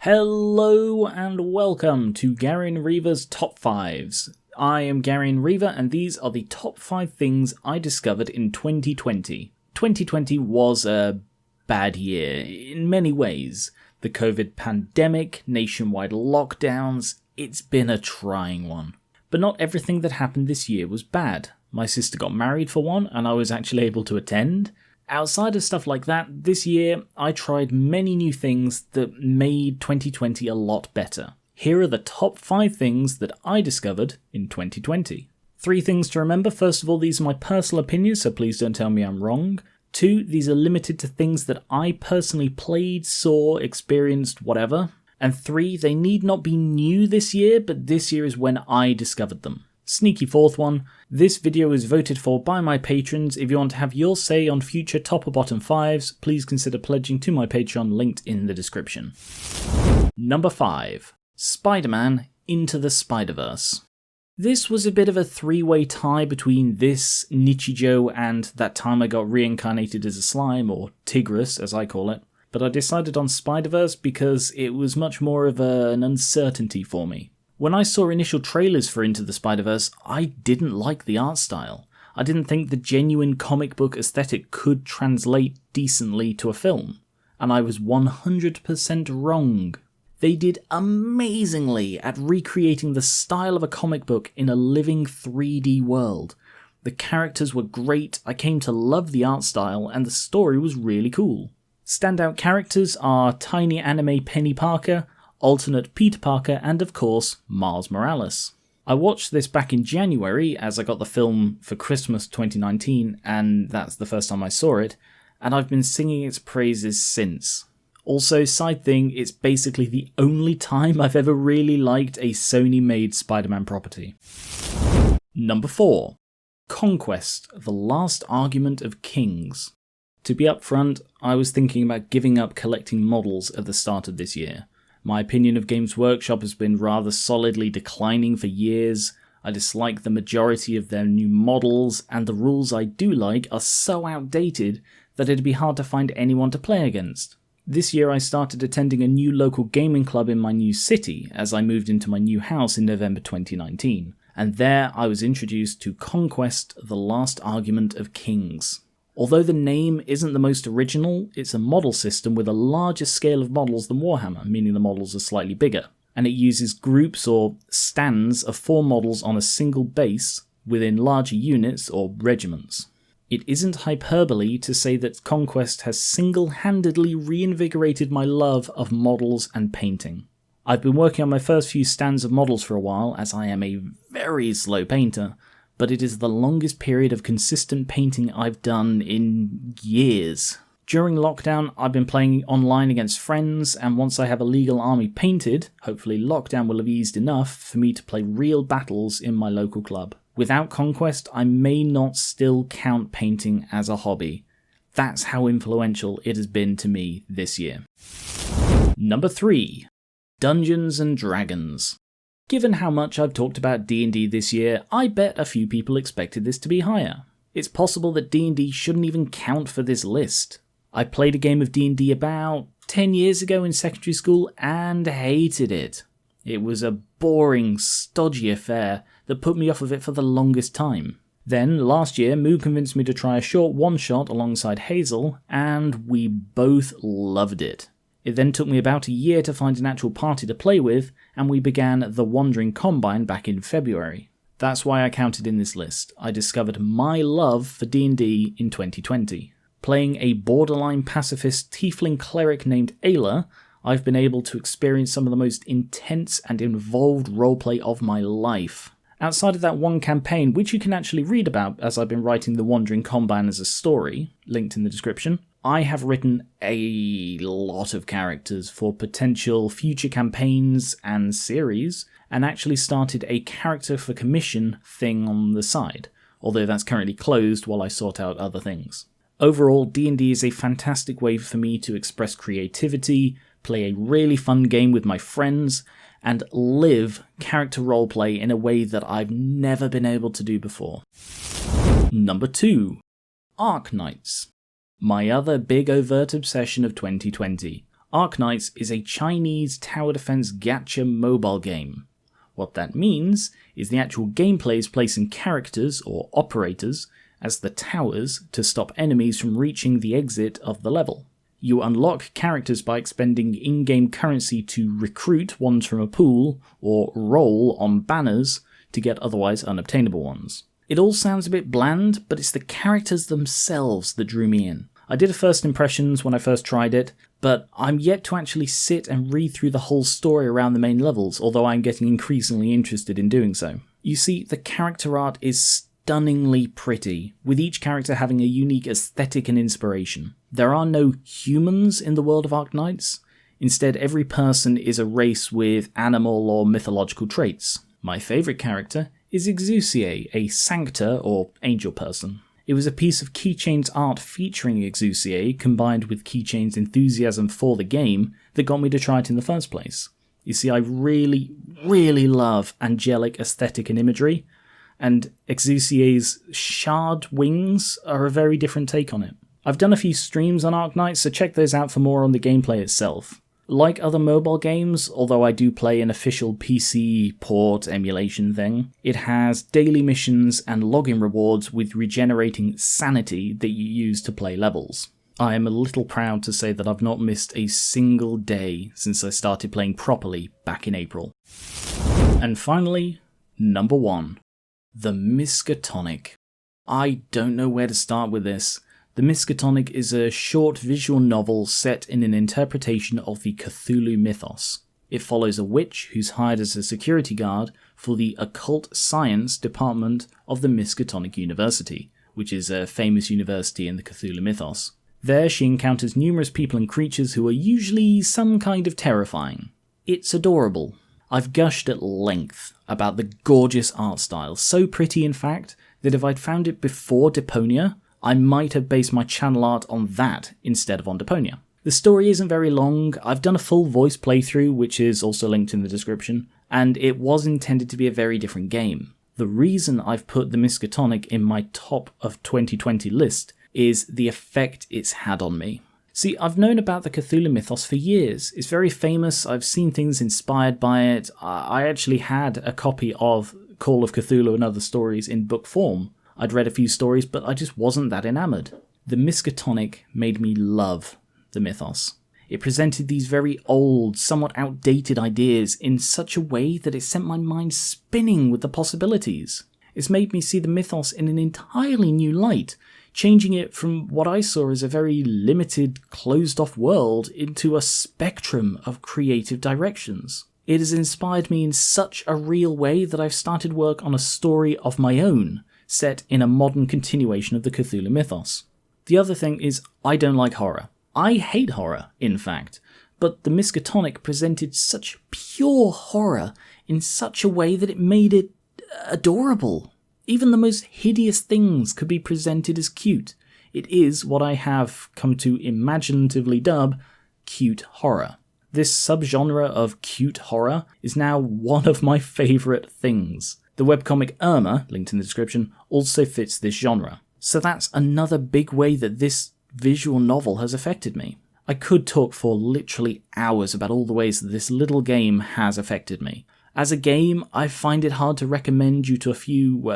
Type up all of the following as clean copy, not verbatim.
Hello and welcome to Gar1onriva's Top 5s. I am Gar1onriva and these are the top 5 things I discovered in 2020. 2020 was a bad year in many ways. The COVID pandemic, nationwide lockdowns, it's been a trying one. But not everything that happened this year was bad. My sister got married for one and I was actually able to attend. Outside of stuff like that, this year I tried many new things that made 2020 a lot better. Here are the top 5 things that I discovered in 2020. 3 things to remember. First of all, these are my personal opinions, so please don't tell me I'm wrong. 2, these are limited to things that I personally played, saw, experienced, whatever. And 3, they need not be new this year, but this year is when I discovered them. Sneaky 4th one, this video is voted for by my patrons. If you want to have your say on future top or bottom 5s, please consider pledging to my Patreon linked in the description. Number 5. SpiderMan Into the Spiderverse. This was a bit of a 3-way tie between this Nichijou and that time I got reincarnated as a slime, or Tigress as I call it, but I decided on Spiderverse because it was much more of an uncertainty for me. When I saw initial trailers for Into the Spiderverse, I didn't like the art style. I didn't think the genuine comic book aesthetic could translate decently to a film. And I was 100% wrong. They did amazingly at recreating the style of a comic book in a living 3D world. The characters were great, I came to love the art style, and the story was really cool. Standout characters are tiny anime Penny Parker, alternate Peter Parker, and of course, Miles Morales. I watched this back in January as I got the film for Christmas 2019, and that's the first time I saw it, and I've been singing its praises since. Also, side thing, it's basically the only time I've ever really liked a Sony-made Spider-Man property. Number 4. Conquest, The Last Argument of Kings. To be upfront, I was thinking about giving up collecting models at the start of this year. My opinion of Games Workshop has been rather solidly declining for years. I dislike the majority of their new models, and the rules I do like are so outdated that it'd be hard to find anyone to play against. This year I started attending a new local gaming club in my new city as I moved into my new house in November 2019, and there I was introduced to Conquest, The Last Argument of Kings. Although the name isn't the most original, it's a model system with a larger scale of models than Warhammer, meaning the models are slightly bigger, and it uses groups or stands of 4 models on a single base within larger units or regiments. It isn't hyperbole to say that Conquest has single-handedly reinvigorated my love of models and painting. I've been working on my first few stands of models for a while, as I am a very slow painter, but it is the longest period of consistent painting I've done in years. During lockdown, I've been playing online against friends, and once I have a legal army painted, hopefully lockdown will have eased enough for me to play real battles in my local club. Without Conquest, I may not still count painting as a hobby. That's how influential it has been to me this year. Number 3. Dungeons and Dragons. Given how much I've talked about D&D this year, I bet a few people expected this to be higher. It's possible that D&D shouldn't even count for this list. I played a game of D&D about 10 years ago in secondary school and hated it. It was a boring, stodgy affair that put me off of it for the longest time. Then, last year, Moo convinced me to try a short one-shot alongside Hazel, and we both loved it. It then took me about a year to find an actual party to play with, and we began the Wandering Combine back in February. That's why I counted in this list. I discovered my love for D&D in 2020. Playing a borderline pacifist tiefling cleric named Ayla, I've been able to experience some of the most intense and involved roleplay of my life. Outside of that one campaign, which you can actually read about as I've been writing the Wandering Combine as a story, linked in the description, I have written a lot of characters for potential future campaigns and series, and actually started a character for commission thing on the side, although that's currently closed while I sort out other things. Overall, D&D is a fantastic way for me to express creativity, play a really fun game with my friends, and live character roleplay in a way that I've never been able to do before. Number 2. Arc Knights. My other big overt obsession of 2020. Arknights is a Chinese tower defense gacha mobile game. What that means is the actual gameplay is placing characters, or operators, as the towers to stop enemies from reaching the exit of the level. You unlock characters by expending in-game currency to recruit ones from a pool, or roll on banners to get otherwise unobtainable ones. It all sounds a bit bland, but it's the characters themselves that drew me in. I did a first impressions when I first tried it, but I'm yet to actually sit and read through the whole story around the main levels, although I'm getting increasingly interested in doing so. You see, the character art is stunningly pretty, with each character having a unique aesthetic and inspiration. There are no humans in the world of Arknights. Instead, every person is a race with animal or mythological traits. My favourite character is Exusier, a Sancta or angel person. It was a piece of Keychain's art featuring Exusier combined with Keychain's enthusiasm for the game that got me to try it in the first place. You see, I really, really love angelic aesthetic and imagery, and Exusier's shard wings are a very different take on it. I've done a few streams on Arknights, so check those out for more on the gameplay itself. Like other mobile games, although I do play an official PC port emulation thing, it has daily missions and login rewards with regenerating sanity that you use to play levels. I am a little proud to say that I've not missed a single day since I started playing properly back in April. And finally, number 1. The Miskatonic. I don't know where to start with this. The Miskatonic is a short visual novel set in an interpretation of the Cthulhu mythos. It follows a witch who's hired as a security guard for the occult science department of the Miskatonic University, which is a famous university in the Cthulhu mythos. There she encounters numerous people and creatures who are usually some kind of terrifying. It's adorable. I've gushed at length about the gorgeous art style, so pretty in fact that if I'd found it before Deponia, I might have based my channel art on that instead of on Deponia. The story isn't very long. I've done a full voice playthrough, which is also linked in the description, and it was intended to be a very different game. The reason I've put the Miskatonic in my top of 2020 list is the effect it's had on me. See, I've known about the Cthulhu mythos for years. It's very famous, I've seen things inspired by it. I actually had a copy of Call of Cthulhu and Other Stories in book form. I'd read a few stories, but I just wasn't that enamoured. The Miskatonic made me love the mythos. It presented these very old, somewhat outdated ideas in such a way that it sent my mind spinning with the possibilities. It's made me see the mythos in an entirely new light, changing it from what I saw as a very limited, closed-off world into a spectrum of creative directions. It has inspired me in such a real way that I've started work on a story of my own, set in a modern continuation of the Cthulhu mythos. The other thing is, I don't like horror. I hate horror, in fact, but the Miskatonic presented such pure horror in such a way that it made it adorable. Even the most hideous things could be presented as cute. It is what I have come to imaginatively dub cute horror. This subgenre of cute horror is now one of my favourite things. The webcomic Irma, linked in the description, also fits this genre. So that's another big way that this visual novel has affected me. I could talk for literally hours about all the ways that this little game has affected me. As a game, I find it hard to recommend due to a few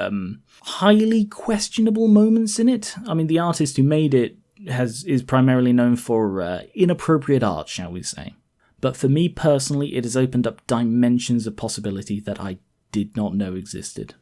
highly questionable moments in it. I mean, the artist who made it is primarily known for inappropriate art, shall we say. But for me personally, it has opened up dimensions of possibility that I did not know existed.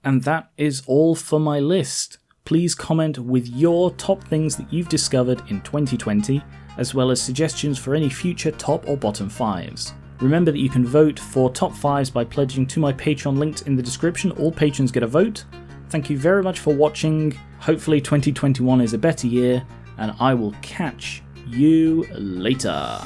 And that is all for my list. Please comment with your top things that you've discovered in 2020, as well as suggestions for any future top or bottom 5s. Remember that you can vote for top 5s by pledging to my Patreon linked in the description. All patrons get a vote. Thank you very much for watching. Hopefully 2021 is a better year, and I will catch you later.